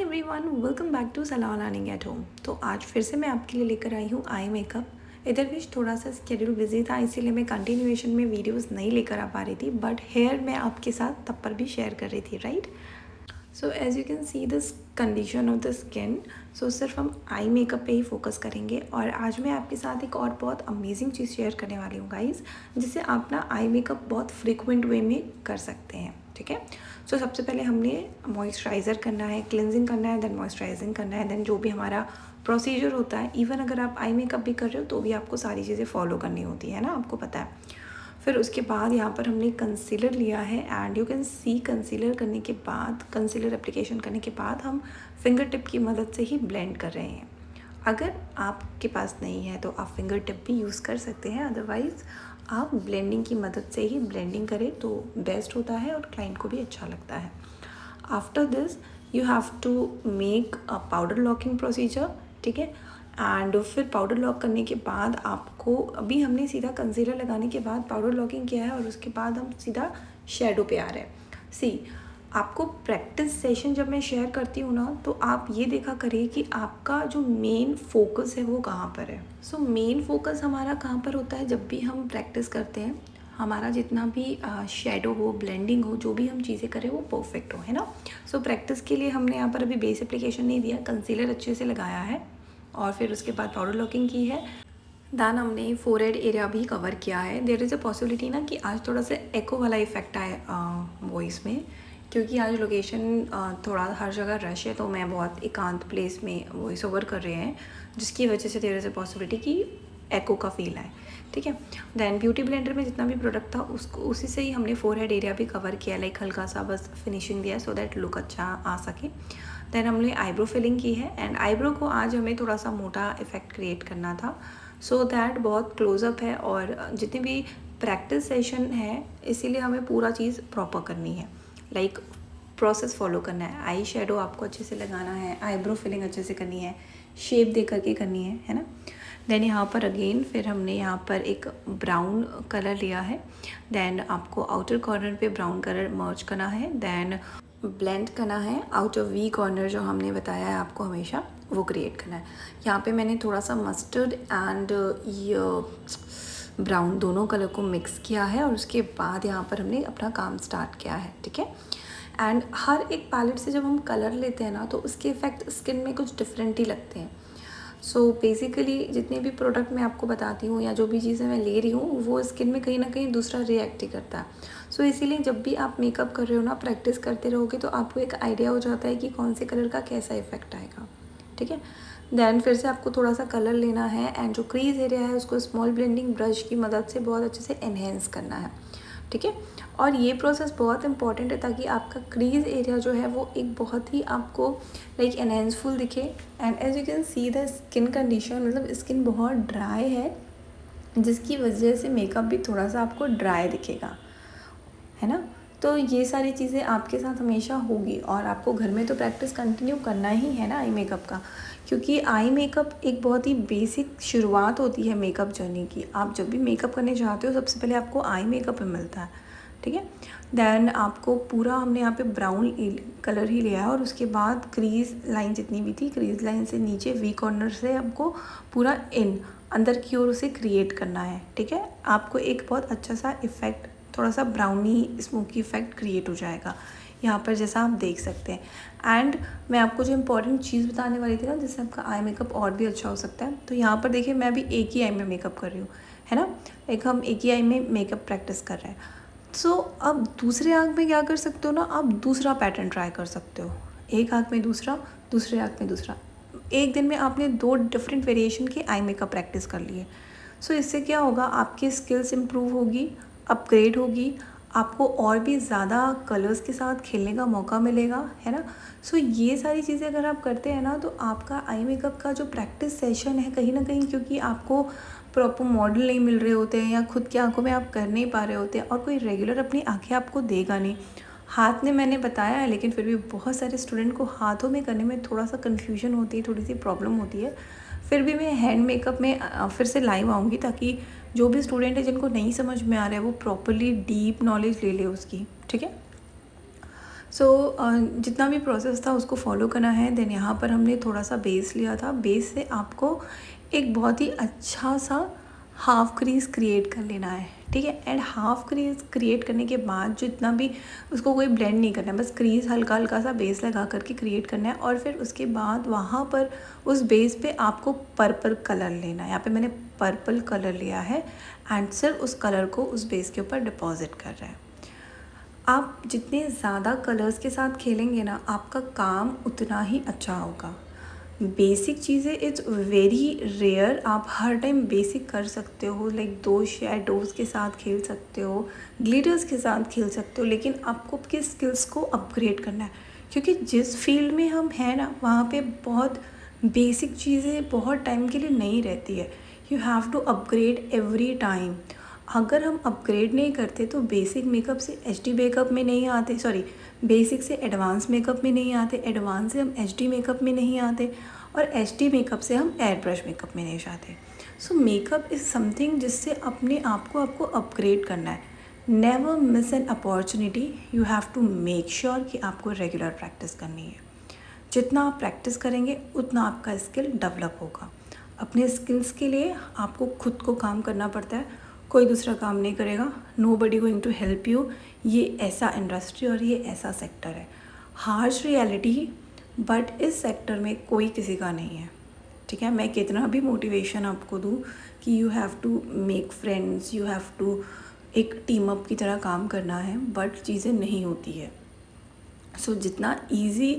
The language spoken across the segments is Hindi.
एवरीवन, वेलकम बैक टू सलाह लर्निंग एट होम। तो आज फिर से मैं आपके लिए लेकर आई हूँ आई मेकअप। इधर बीच थोड़ा सा शेड्यूल बिजी था, इसीलिए मैं कंटिन्यूएशन में वीडियोस नहीं लेकर आ पा रही थी, बट हेयर मैं आपके साथ तब पर भी शेयर कर रही थी, right. So as you can see this condition of the skin. So सिर्फ हम आई मेकअप पे ही फोकस करेंगे और आज मैं आपके साथ एक और बहुत अमेजिंग चीज़ शेयर करने वाली हूँ गाइस, जिससे आप ना आई मेकअप बहुत फ्रिक्वेंट वे में कर सकते हैं, ठीक है। सो सबसे पहले हमने मॉइस्चराइज़र करना है, क्लिनजिंग करना है, देन मॉइस्चराइजिंग करना है, देन जो भी हमारा प्रोसीजर होता है, इवन अगर आप आई मेकअप भी कर रहे हो तो भी आपको सारी चीज़ें फॉलो करनी होती है ना, आपको पता है। फिर उसके बाद यहाँ पर हमने कंसीलर लिया है and you can C concealer करने के बाद, कंसीलर एप्लीकेशन करने के बाद हम फिंगर टिप की मदद से ही ब्लेंड कर रहे हैं। अगर आपके पास नहीं है तो आप फिंगर टिप भी यूज़ कर सकते हैं, अदरवाइज़ आप ब्लेंडिंग की मदद से ही ब्लेंडिंग करें तो बेस्ट होता है और क्लाइंट को भी अच्छा लगता है। After this you have to make a powder locking procedure, ठीक है। एंड फिर पाउडर लॉक करने के बाद आपको, अभी हमने सीधा कंसीलर लगाने के बाद पाउडर लॉकिंग किया है और उसके बाद हम सीधा शेडो पे आ रहे हैं। सी, आपको प्रैक्टिस सेशन जब मैं शेयर करती हूँ ना, तो आप ये देखा करिए कि आपका जो मेन फोकस है वो कहाँ पर है। सो मेन फोकस हमारा कहाँ पर होता है जब भी हम प्रैक्टिस करते हैं, हमारा जितना भी शेडो हो, ब्लेंडिंग हो, जो भी हम चीज़ें करें वो परफेक्ट हो, है ना। सो प्रैक्टिस के लिए हमने यहाँ पर अभी बेस एप्लीकेशन नहीं दिया, कंसीलर अच्छे से लगाया है और फिर उसके बाद पाउडर लॉकिंग की है। दैन हमने फोरहेड एरिया भी कवर किया है। देयर इज़ अ पॉसिबिलिटी ना कि आज थोड़ा सा एको वाला इफेक्ट आए वॉइस में, क्योंकि आज लोकेशन थोड़ा हर जगह रश है, तो मैं बहुत एकांत प्लेस में वॉइस ओवर कर रहे हैं, जिसकी वजह से देयर इज़ अ पॉसिबिलिटी कि एको का फील आए, ठीक है। दैन ब्यूटी ब्लेंडर में जितना भी प्रोडक्ट था उसको, उसी से ही हमने फोरहेड एरिया भी कवर किया, लाइक हल्का सा बस फिनिशिंग दिया सो दैट लुक अच्छा आ सके। दैन हमने आईब्रो फिलिंग की है एंड आईब्रो को आज हमें थोड़ा सा मोटा इफेक्ट क्रिएट करना था, सो दैट बहुत क्लोजअप है और जितनी भी प्रैक्टिस सेशन है इसीलिए हमें पूरा चीज़ प्रॉपर करनी है, लाइक प्रोसेस फॉलो करना है। आई शेडो आपको अच्छे से लगाना है, आईब्रो फिलिंग अच्छे से करनी है, शेप दे करके करनी है ना। देन यहाँ पर अगेन फिर हमने यहाँ पर एक ब्राउन कलर लिया है, देन आपको आउटर कॉर्नर पे ब्राउन कलर मर्ज करना है, देन ब्लेंड करना है, आउटर वी कॉर्नर जो हमने बताया है आपको हमेशा वो क्रिएट करना है। यहाँ पे मैंने थोड़ा सा मस्टर्ड एंड ब्राउन दोनों कलर को मिक्स किया है और उसके बाद यहाँ पर हमने अपना काम स्टार्ट किया है, ठीक है। एंड हर एक पैलेट से जब हम कलर लेते हैं ना तो उसके इफ़ेक्ट स्किन में कुछ डिफरेंट ही लगते हैं। सो बेसिकली जितने भी प्रोडक्ट मैं आपको बताती हूँ या जो भी चीज़ें मैं ले रही हूँ वो स्किन में कहीं ना कहीं दूसरा रिएक्ट ही करता है। सो इसीलिए जब भी आप मेकअप कर रहे हो ना, प्रैक्टिस करते रहोगे तो आपको एक आइडिया हो जाता है कि कौन से कलर का कैसा इफेक्ट आएगा, ठीक है। देन फिर से आपको थोड़ा सा कलर लेना है एंड जो क्रीज एरिया है उसको स्मॉल ब्लेंडिंग ब्रश की मदद से बहुत अच्छे से एनहेंस करना है, ठीक है। और ये प्रोसेस बहुत इंपॉर्टेंट है ताकि आपका क्रीज एरिया जो है वो एक बहुत ही आपको लाइक एनहेंसफुल दिखे। And as you can see the skin condition, मतलब स्किन बहुत ड्राई है, जिसकी वजह से मेकअप भी थोड़ा सा आपको ड्राई दिखेगा, है ना। तो ये सारी चीज़ें आपके साथ हमेशा होगी और आपको घर में तो प्रैक्टिस कंटिन्यू करना ही है ना आई मेकअप का, क्योंकि आई मेकअप एक बहुत ही बेसिक शुरुआत होती है मेकअप जर्नी की। आप जब भी मेकअप करने जाते हो सबसे पहले आपको आई मेकअप में मिलता है, ठीक है। देन आपको पूरा, हमने यहाँ पे ब्राउन कलर ही लिया है और उसके बाद क्रीज लाइन जितनी भी थी, क्रीज लाइन से नीचे वी कॉर्नर से आपको पूरा अंदर की ओर उसे क्रिएट करना है, ठीक है। आपको एक बहुत अच्छा सा इफ़ेक्ट, थोड़ा सा ब्राउनी स्मोकी इफेक्ट क्रिएट हो जाएगा यहाँ पर, जैसा आप देख सकते हैं। एंड मैं आपको जो इम्पोर्टेंट चीज़ बताने वाली थी ना, जिससे आपका आई मेकअप और भी अच्छा हो सकता है, तो यहाँ पर देखिए मैं अभी एक ही आई में मेकअप कर रही हूँ, है ना। एक हम एक ही आई में मेकअप प्रैक्टिस कर रहे हैं। सो अब दूसरे आँख में क्या कर सकते हो ना, आप दूसरा पैटर्न ट्राई कर सकते हो। एक आँख में दूसरा, दूसरे आँख में दूसरा। एक दिन में आपने 2 डिफरेंट वेरिएशन की आई मेकअप प्रैक्टिस कर लिए। सो इससे क्या होगा, आपकी स्किल्स इम्प्रूव होगी, अपग्रेड होगी, आपको और भी ज़्यादा कलर्स के साथ खेलने का मौका मिलेगा, है ना। सो ये सारी चीज़ें अगर आप करते हैं ना तो आपका आई मेकअप का जो प्रैक्टिस सेशन है कहीं ना कहीं, क्योंकि आपको प्रॉपर मॉडल नहीं मिल रहे होते हैं या खुद की आंखों में आप कर नहीं पा रहे होते हैं और कोई रेगुलर अपनी आंखें आपको देगा नहीं। हाथ में मैंने बताया है, लेकिन फिर भी बहुत सारे स्टूडेंट को हाथों में करने में थोड़ा सा कन्फ्यूजन होती है, थोड़ी सी प्रॉब्लम होती है। फिर भी मैं हैंड मेकअप में फिर से लाइव आऊँगी ताकि जो भी स्टूडेंट है जिनको नहीं समझ में आ रहा है वो प्रॉपरली डीप नॉलेज ले ले उसकी, ठीक है। जितना भी प्रोसेस था उसको फॉलो करना है। देन यहाँ पर हमने थोड़ा सा बेस लिया था, बेस से आपको एक बहुत ही अच्छा सा हाफ क्रीज क्रिएट कर लेना है, ठीक है। एंड हाफ क्रीज क्रिएट करने के बाद जितना भी उसको कोई ब्लेंड नहीं करना है, बस क्रीज हल्का हल्का सा बेस लगा करके क्रिएट करना है। और फिर उसके बाद वहाँ पर उस बेस पे आपको पर्पल कलर लेना है। यहाँ पे मैंने पर्पल कलर लिया है एंड सिर्फ उस कलर को उस बेस के ऊपर डिपॉजिट कर रहे हैं। आप जितने ज़्यादा कलर्स के साथ खेलेंगे ना, आपका काम उतना ही अच्छा होगा। बेसिक चीज़ें इट्स वेरी रेयर, आप हर टाइम बेसिक कर सकते हो, लाइक 2 शेडोज़ के साथ खेल सकते हो, ग्लिटर्स के साथ खेल सकते हो, लेकिन आपको आपके स्किल्स को अपग्रेड करना है। क्योंकि जिस फील्ड में हम हैं ना, वहाँ पे बहुत बेसिक चीज़ें बहुत टाइम के लिए नहीं रहती है। You have to upgrade every time. अगर हम अपग्रेड नहीं करते तो बेसिक मेकअप से एचडी मेकअप में नहीं आते, सॉरी बेसिक से एडवांस मेकअप में नहीं आते, एडवांस से हम एचडी मेकअप में नहीं आते, और एचडी मेकअप से हम एयर ब्रश मेकअप में नहीं जाते। सो मेकअप इज़ समथिंग जिससे अपने आप को आपको अपग्रेड करना है। Never miss an opportunity, you have to make sure कि आपको रेगुलर प्रैक्टिस करनी है। जितना आप प्रैक्टिस करेंगे उतना आपका स्किल डेवलप होगा। अपने स्किल्स के लिए आपको खुद को काम करना पड़ता है, कोई दूसरा काम नहीं करेगा। Nobody going to help you. ये ऐसा इंडस्ट्री और ये ऐसा सेक्टर है, हार्श रियलिटी, बट इस सेक्टर में कोई किसी का नहीं है, ठीक है। मैं कितना भी मोटिवेशन आपको दूँ कि you have to make friends, you have to एक टीम अप की तरह काम करना है, बट चीज़ें नहीं होती है। सो जितना ईजी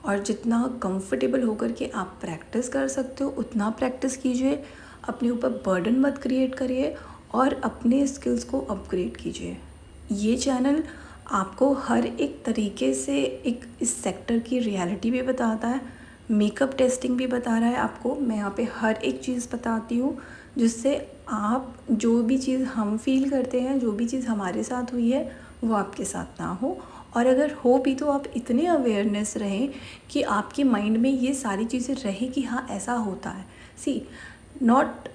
और जितना कंफर्टेबल होकर के आप प्रैक्टिस कर सकते हो उतना प्रैक्टिस कीजिए। अपने ऊपर बर्डन मत क्रिएट करिए और अपने स्किल्स को अपग्रेड कीजिए। ये चैनल आपको हर एक तरीके से एक इस सेक्टर की रियलिटी भी बताता है, मेकअप टेस्टिंग भी बता रहा है आपको। मैं यहाँ पे हर एक चीज़ बताती हूँ जिससे आप जो भी चीज़ हम फील करते हैं, जो भी चीज़ हमारे साथ हुई है वो आपके साथ ना हो, और अगर हो भी तो आप इतने अवेयरनेस रहें कि आपके माइंड में ये सारी चीज़ें रहे कि हाँ ऐसा होता है। सी नॉट,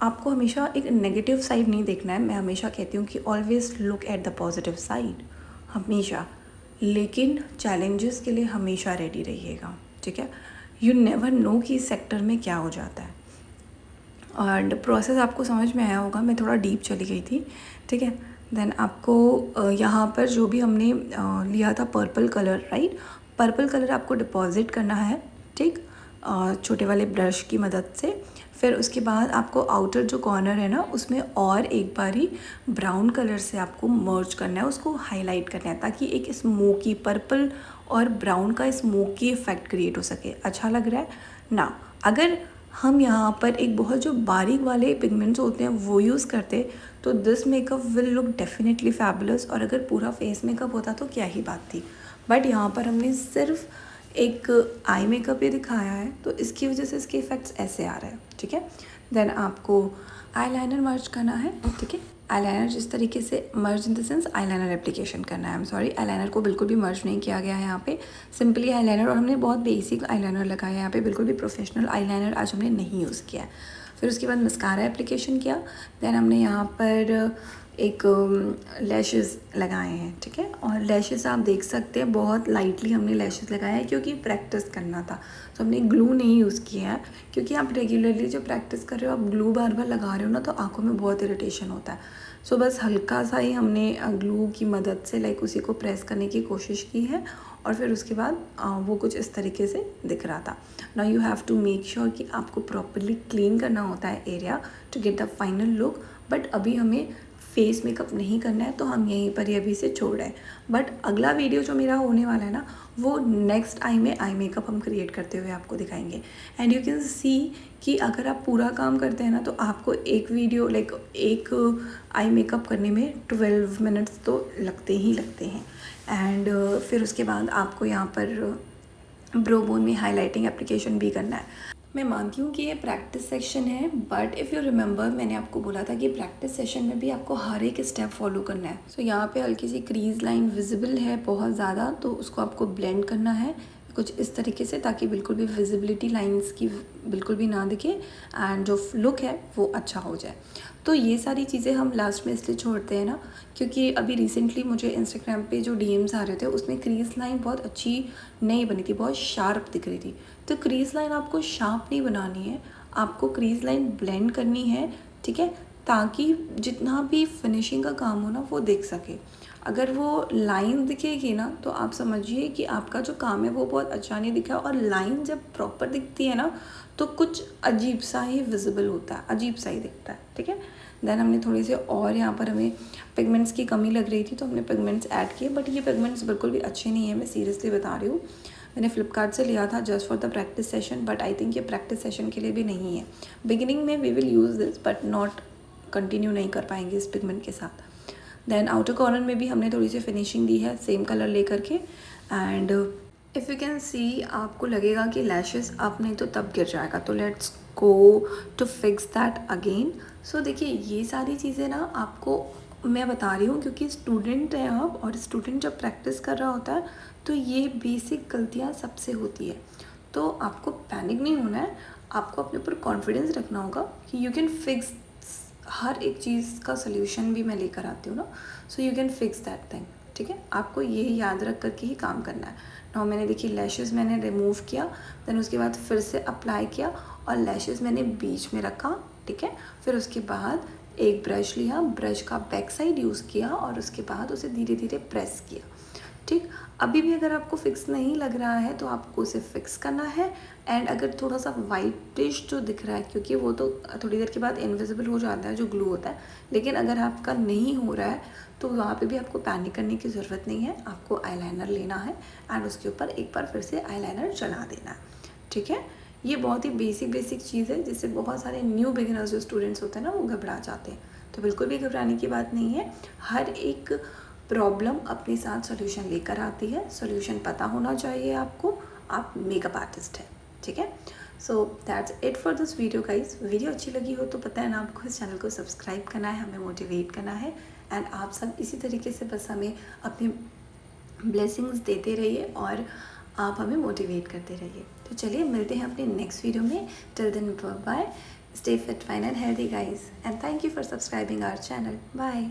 आपको हमेशा एक नेगेटिव साइड नहीं देखना है। मैं हमेशा कहती हूँ कि always look at the positive side, हमेशा, लेकिन चैलेंजेस के लिए हमेशा रेडी रहिएगा, ठीक है। यू नेवर नो कि इस सेक्टर में क्या हो जाता है। और प्रोसेस आपको समझ में आया होगा, मैं थोड़ा डीप चली गई थी, ठीक है। देन आपको यहाँ पर जो भी हमने लिया था purple colour, right, purple colour आपको डिपॉजिट करना है, ठीक, छोटे वाले ब्रश की मदद से। फिर उसके बाद आपको आउटर जो कॉर्नर है ना उसमें और एक बारी ब्राउन कलर से आपको मर्ज करना है, उसको हाईलाइट करना है, ताकि एक स्मोकी पर्पल और ब्राउन का स्मोकी इफेक्ट क्रिएट हो सके। अच्छा लग रहा है ना। अगर हम यहाँ पर एक बहुत जो बारीक वाले पिगमेंट्स होते हैं वो यूज़ करते तो this makeup will look definitely fabulous, और अगर पूरा फेस मेकअप होता तो क्या ही बात थी। बट यहाँ पर हमने सिर्फ एक आई मेकअप ही दिखाया है तो इसकी वजह से इसके इफ़ेक्ट्स ऐसे आ रहे हैं, ठीक है। देन आपको आईलाइनर मर्ज करना है, ठीक है। आईलाइनर जिस तरीके से merge in the sense eyeliner application करना है। आई एम सॉरी, आईलाइनर को बिल्कुल भी मर्ज नहीं किया गया है यहाँ पे, सिंपली आईलाइनर, और हमने बहुत बेसिक आईलाइनर लगाया है यहाँ पे, बिल्कुल भी प्रोफेशनल आईलाइनर आज हमने नहीं यूज़ किया है। फिर उसके बाद मस्कारा एप्लीकेशन किया। देन हमने यहाँ पर एक लैशेस लगाए हैं, ठीक है। और लैशेस आप देख सकते हैं बहुत लाइटली हमने लैशेस लगाया है क्योंकि प्रैक्टिस करना था, तो हमने ग्लू नहीं यूज़ किया है। क्योंकि आप रेगुलरली जो प्रैक्टिस कर रहे हो, आप ग्लू बार बार लगा रहे हो ना, तो आँखों में बहुत इरिटेशन होता है। सो बस हल्का सा ही हमने ग्लू की मदद से लाइक उसी को प्रेस करने की कोशिश की है, और फिर उसके बाद वो कुछ इस तरीके से दिख रहा था। Now you have to make sure कि आपको प्रॉपरली क्लीन करना होता है area to get the final look. But अभी हमें फेस मेकअप नहीं करना है तो हम यहीं पर ही अभी से छोड़ रहे हैं। बट अगला वीडियो जो मेरा होने वाला है ना, वो नेक्स्ट आई में आई मेकअप हम क्रिएट करते हुए आपको दिखाएंगे। एंड यू कैन सी कि अगर आप पूरा काम करते हैं ना तो आपको एक वीडियो लाइक एक आई मेकअप करने में 12 मिनट्स तो लगते ही लगते हैं। एंड फिर उसके बाद आपको यहाँ पर ब्रोबोन में हाईलाइटिंग एप्लीकेशन भी करना है। मैं मानती हूँ कि ये प्रैक्टिस सेशन है, बट इफ़ यू रिमेंबर मैंने आपको बोला था कि प्रैक्टिस सेशन में भी आपको हर एक स्टेप फॉलो करना है। सो यहाँ पे हल्की सी क्रीज लाइन विजिबल है बहुत ज़्यादा, तो उसको आपको ब्लेंड करना है। कुछ इस तरीके से, ताकि बिल्कुल भी विजिबिलिटी लाइंस की बिल्कुल भी ना दिखे एंड जो लुक है वो अच्छा हो जाए। तो ये सारी चीज़ें हम लास्ट में इसलिए छोड़ते हैं ना, क्योंकि अभी रिसेंटली मुझे इंस्टाग्राम पे जो डीएम्स आ रहे थे उसमें क्रीज लाइन बहुत अच्छी नहीं बनी थी, बहुत शार्प दिख रही थी। तो क्रीज लाइन आपको शार्प नहीं बनानी है, आपको क्रीज लाइन ब्लेंड करनी है, ठीक है, ताकि जितना भी फिनिशिंग का काम हो ना वो दिख सके। अगर वो लाइन दिखेगी ना तो आप समझिए कि आपका जो काम है वो बहुत अच्छा नहीं दिखा। और लाइन जब प्रॉपर दिखती है ना तो कुछ अजीब सा ही विजिबल होता है, अजीब सा ही दिखता है, ठीक है। देन हमने थोड़ी सी और यहाँ पर हमें पिगमेंट्स की कमी लग रही थी तो हमने पिगमेंट्स ऐड किए, बट ये पिगमेंट्स बिल्कुल भी अच्छे नहीं है, मैं सीरियसली बता रही हूँ। मैंने फ्लिपकार्ट से लिया था just for the practice session, but I think ये प्रैक्टिस सेशन के लिए भी नहीं है। बिगिनिंग में we will use this but not continue नहीं कर पाएंगे इस पिगमेंट के साथ। देन आउटर कॉर्नर में भी हमने थोड़ी सी फिनिशिंग दी है सेम कलर लेकर के। एंड इफ़ यू कैन सी, आपको लगेगा कि लैशेस अप नहीं तो तब गिर जाएगा, तो let's go to fix that again. So देखिए ये सारी चीज़ें ना आपको मैं बता रही हूँ क्योंकि स्टूडेंट हैं आप, और स्टूडेंट जब प्रैक्टिस कर रहा होता है तो ये बेसिक गलतियाँ सबसे होती है। तो आपको पैनिक नहीं होना है, आपको अपने ऊपर कॉन्फिडेंस रखना होगा कि यू कैन फिक्स। हर एक चीज़ का सल्यूशन भी मैं लेकर आती हूँ ना, so you can fix that thing, ठीक है। आपको ये याद रख करके ही काम करना है। नाउ मैंने देखिए लैशेस मैंने रिमूव किया, देन उसके बाद फिर से अप्लाई किया और लैशेस मैंने बीच में रखा, ठीक है। फिर उसके बाद एक ब्रश लिया, ब्रश का बैक साइड यूज़ किया और उसके बाद उसे धीरे धीरे प्रेस किया, ठीक। अभी भी अगर आपको फिक्स नहीं लग रहा है तो आपको उसे फिक्स करना है। एंड अगर थोड़ा सा वाइटिश जो दिख रहा है, क्योंकि वो तो थोड़ी देर के बाद इनविजिबल हो जाता है जो ग्लू होता है, लेकिन अगर आपका नहीं हो रहा है तो वहाँ पे भी आपको पैनिक करने की ज़रूरत नहीं है। आपको आईलाइनर लेना है एंड उसके ऊपर एक बार फिर से आईलाइनर चढ़ा देना है, ठीक है। ये बहुत ही बेसिक चीज़ है जिससे बहुत सारे न्यू बिगिनर्स जो स्टूडेंट्स होते हैं ना वो घबरा जाते हैं। तो बिल्कुल भी घबराने की बात नहीं है। हर एक प्रॉब्लम अपने साथ सॉल्यूशन लेकर आती है, सॉल्यूशन पता होना चाहिए आपको। आप मेकअप आर्टिस्ट हैं, ठीक है। So that's it for this video guys. Video अच्छी लगी हो तो पता है ना आपको इस चैनल को सब्सक्राइब करना है, हमें मोटिवेट करना है। एंड आप सब इसी तरीके से बस हमें अपनी ब्लेसिंग्स देते रहिए और आप हमें मोटिवेट करते रहिए। तो चलिए मिलते हैं अपने नेक्स्ट वीडियो में। Till then bye, stay fit fine and healthy guys, and thank you for subscribing our channel. Bye.